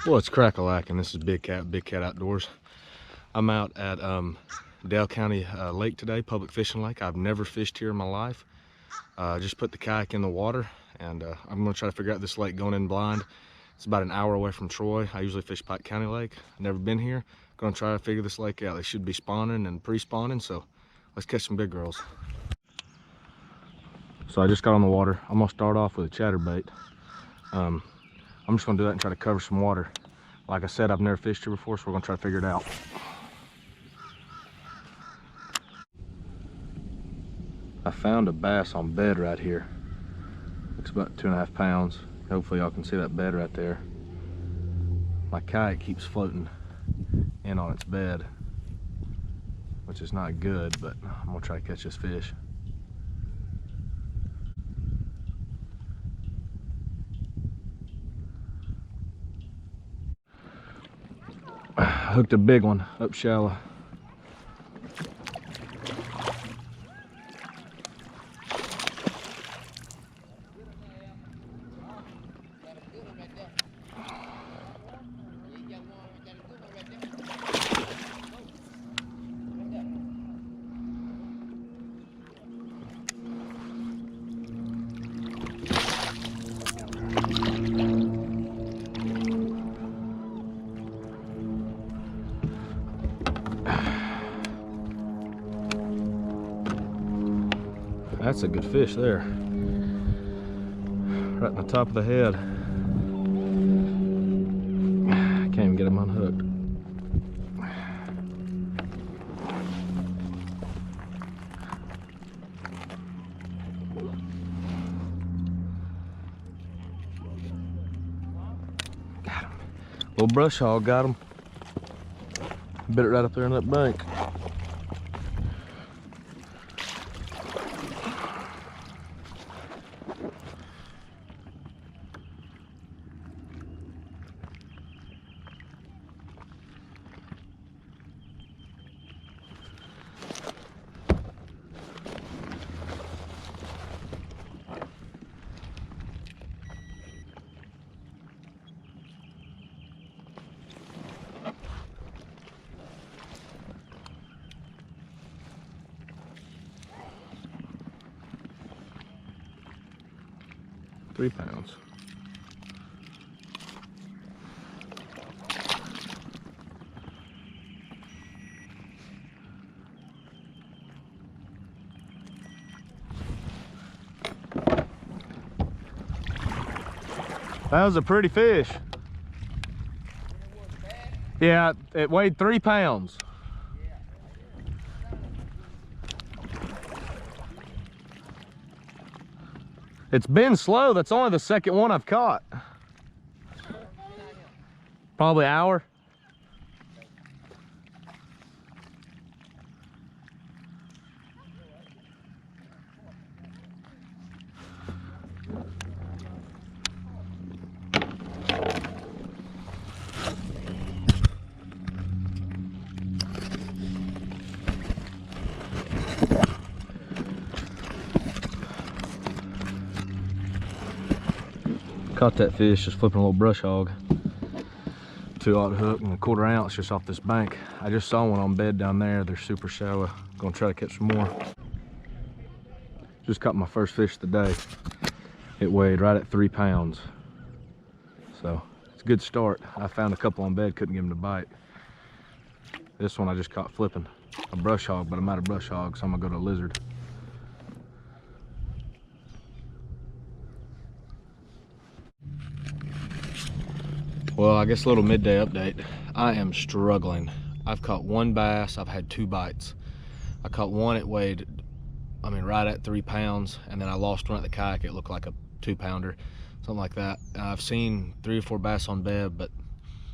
Well, it's crack-a-lackin'. This is Big Cat Outdoors. I'm out at Dale County Lake today, public fishing lake. I've never fished here in my life. Just put the kayak in the water, and I'm gonna try to figure out this lake going in blind. It's about an hour away from Troy. I usually fish Pike County Lake. Never been here. Gonna try to figure this lake out. They should be spawning and pre-spawning, so let's catch some big girls. So I just got on the water. I'm gonna start off with a chatterbait. I'm just gonna do that and try to cover some water. Like I said, I've never fished here before, so we're gonna try to figure it out. I found a bass on bed right here. Looks about 2.5 pounds. Hopefully y'all can see that bed right there. My kayak keeps floating in on its bed, which is not good, but I'm gonna try to catch this fish. Hooked a big one up shallow. That's a good fish there. Right in the top of the head. Can't even get him unhooked. Got him. Little brush hog got him. Bit it right up there on that bank. Three pounds. That was a pretty fish. Yeah, it weighed 3 pounds. It's been slow. That's only the second one I've caught. Probably an hour. Caught that fish just flipping a little brush hog. 2/0 hook and a 1/4 ounce just off this bank. I just saw one on bed down there. They're super shallow. Gonna try to catch some more. Just caught my first fish of the day. It weighed right at 3 pounds. So it's a good start. I found a couple on bed, couldn't get them to bite. This one I just caught flipping a brush hog, but I'm out of brush hog, so I'm gonna go to a lizard. Well, I guess a little midday update. I am struggling. I've caught one bass, I've had 2 bites. I caught one, it weighed, right at 3 pounds, and then I lost one at the kayak. It looked like a 2-pounder, something like that. And I've seen 3 or 4 bass on bed, but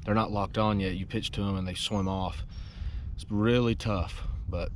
they're not locked on yet. You pitch to them and they swim off. It's really tough, but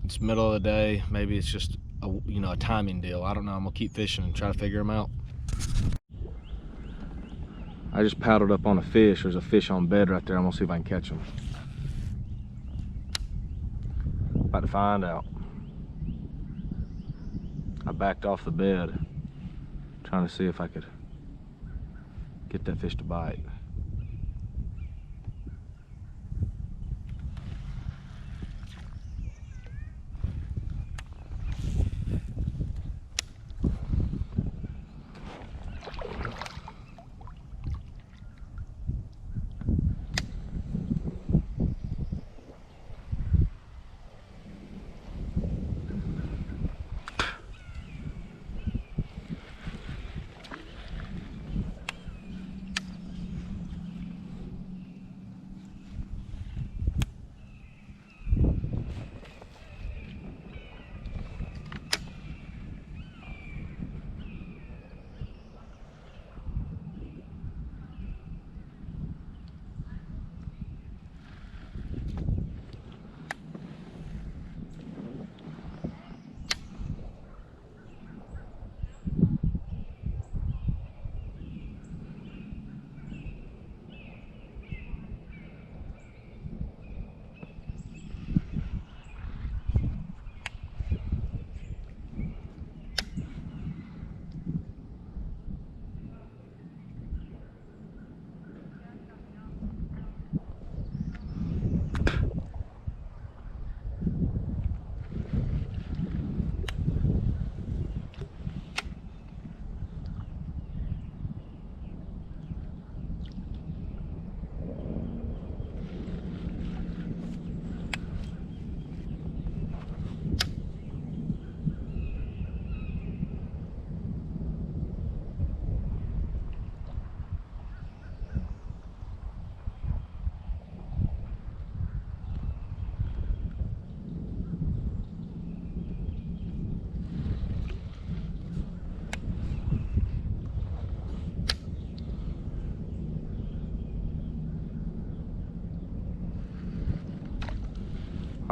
it's middle of the day. Maybe it's just a timing deal. I don't know. I'm gonna keep fishing and try to figure them out. I just paddled up on a fish. There's a fish on bed right there. I'm gonna see if I can catch him. About to find out. I backed off the bed, trying to see if I could get that fish to bite.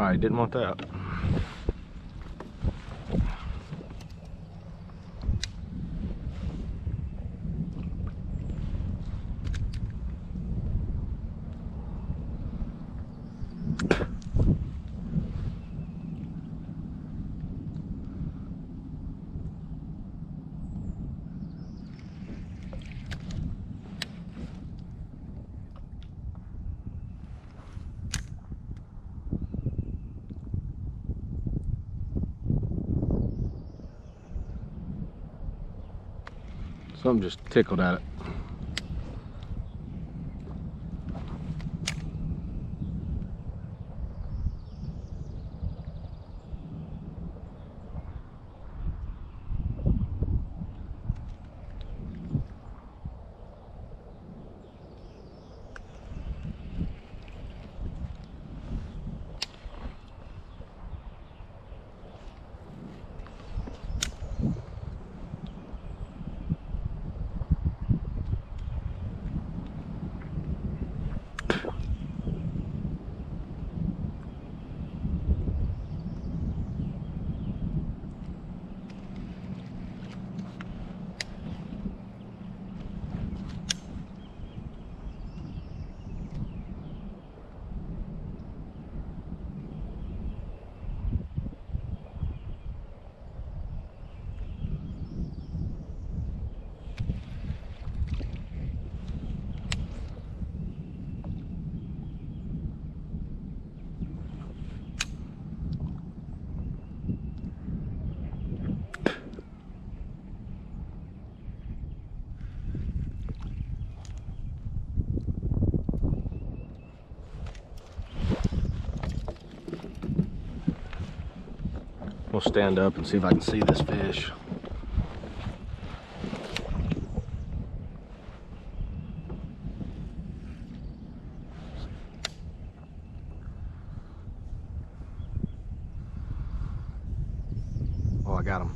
All right, didn't want that. Something just tickled at it. We'll stand up and see if I can see this fish. Oh, I got him.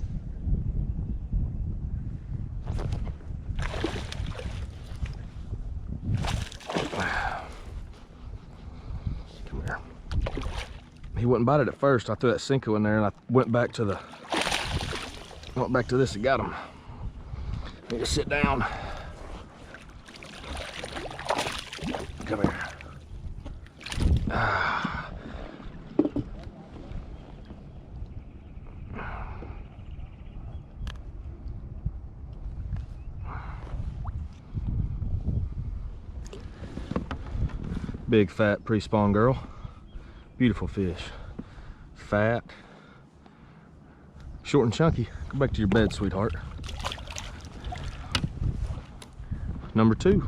Come here. He wouldn't bite it at first. I threw that Cinco in there and I went back to this and got him. Need to sit down. Come here. Ah. Big fat pre-spawn girl. Beautiful fish. Fat. Short and chunky. Go back to your bed, sweetheart. Number 2.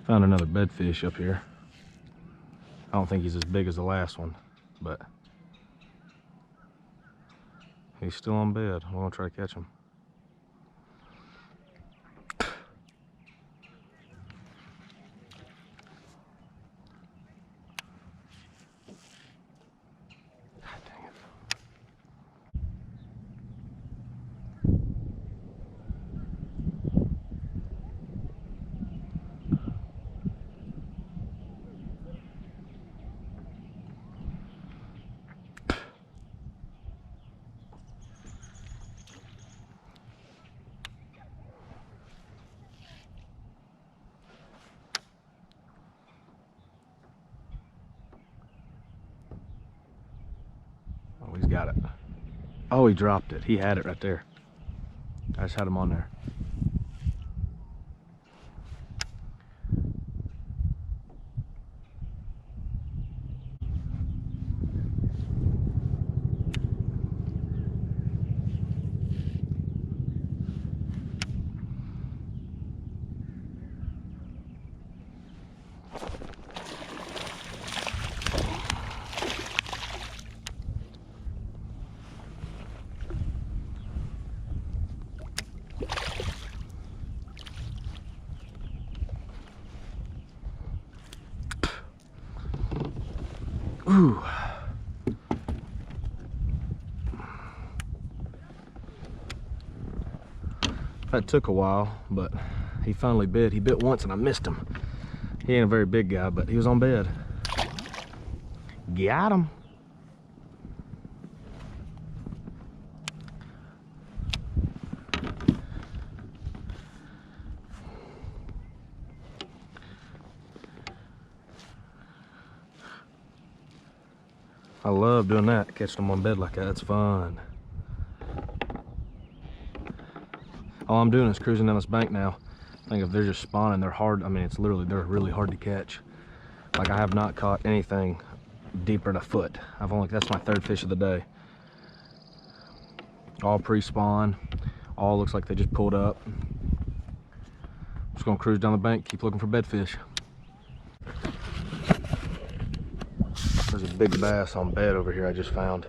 Found another bedfish up here. I don't think he's as big as the last one, but he's still on bed. We're gonna try to catch him. Oh, he's got it. Oh, he dropped it. He had it right there. I just had him on there. Ooh. That took a while, but he finally bit. He bit once and I missed him. He ain't a very big guy, but he was on bed. Got him. I love doing that, catching them on bed like that. It's fun. All I'm doing is cruising down this bank now. I think if they're just spawning, they're hard. I mean, it's literally, they're really hard to catch. Like, I have not caught anything deeper than a foot. That's my third fish of the day. All pre-spawn. All looks like they just pulled up. Just gonna cruise down the bank, keep looking for bedfish. There's a big bass on bed over here I just found.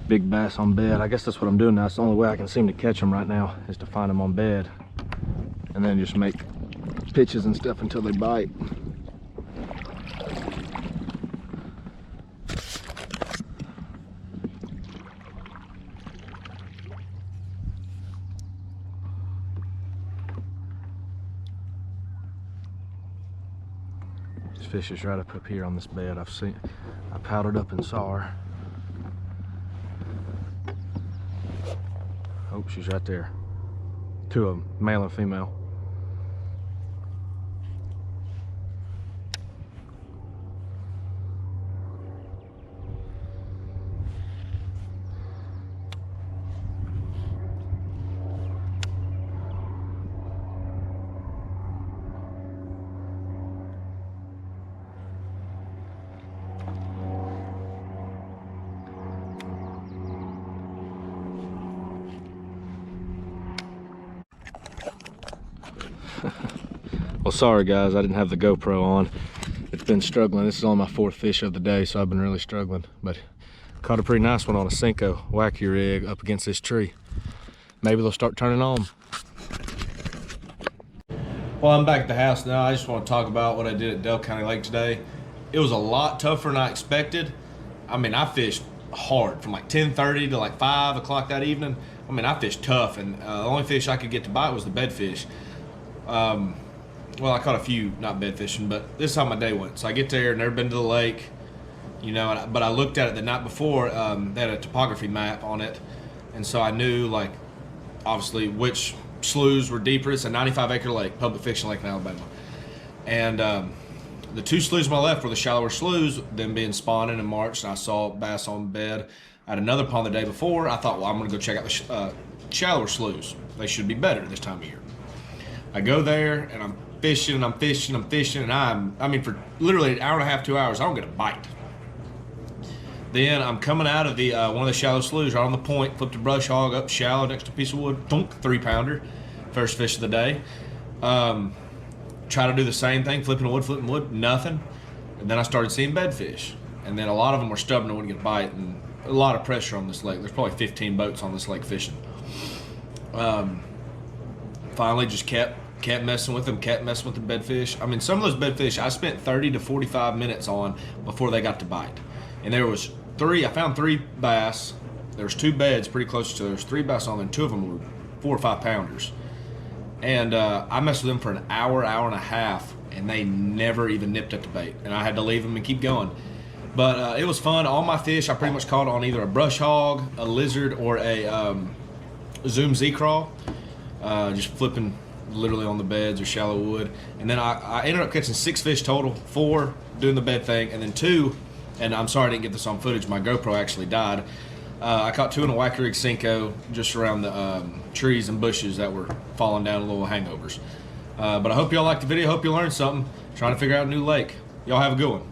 Big bass on bed. I guess that's what I'm doing now. It's the only way I can seem to catch them right now is to find them on bed. And then just make pitches and stuff until they bite. This fish is right up here on this bed. I powdered up and saw her. Oh, she's right there. Two of them, male and female. Well, sorry guys, I didn't have the GoPro on. It's been struggling. This is only my fourth fish of the day, so I've been really struggling. But caught a pretty nice one on a Cinco wacky rig up against this tree. Maybe they'll start turning on. Well, I'm back at the house now. I just want to talk about what I did at Dale County Lake today. It was a lot tougher than I expected. I mean, I fished hard from like 10:30 to like 5 o'clock that evening. I mean, I fished tough, and the only fish I could get to bite was the bedfish. Well, I caught a few, not bed fishing, but this is how my day went. So I get there, never been to the lake, you know, but I looked at it the night before. They had a topography map on it, and so I knew, like, obviously which sloughs were deeper. It's a 95-acre lake, public fishing lake in Alabama. And the two sloughs on my left were the shallower sloughs, them being spawning in March, and I saw bass on bed. I had another pond the day before. I thought, well, I'm gonna go check out the shallower sloughs. They should be better this time of year. I go there, and I'm fishing, and I'm fishing, and I mean, for literally an hour and a half, 2 hours, I don't get a bite. Then I'm coming out of the one of the shallow sloughs right on the point, flipped a brush hog up shallow next to a piece of wood, thunk, 3-pounder, first fish of the day. Try to do the same thing, flipping wood, nothing. And then I started seeing bedfish. And then a lot of them were stubborn and wouldn't get a bite, and a lot of pressure on this lake. There's probably 15 boats on this lake fishing. Finally just kept messing with them, kept messing with the bedfish. I mean, some of those bedfish I spent 30 to 45 minutes on before they got to bite. And there was I found 3 bass. There was 2 beds pretty close to each other. There was 3 bass on there, and 2 of them were 4 or 5 pounders. And I messed with them for an hour and a half, and they never even nipped at the bait. And I had to leave them and keep going. But it was fun. All my fish I pretty much caught on either a brush hog, a lizard, or a Zoom Z-crawl. Just flipping literally on the beds or shallow wood. And then I ended up catching 6 fish total, 4 doing the bed thing, and then 2, and I'm sorry I didn't get this on footage, my GoPro actually died. I caught 2 in a wacky rig Cinco just around the trees and bushes that were falling down, little hangovers. But I hope y'all liked the video, hope you learned something, trying to figure out a new lake. Y'all have a good one.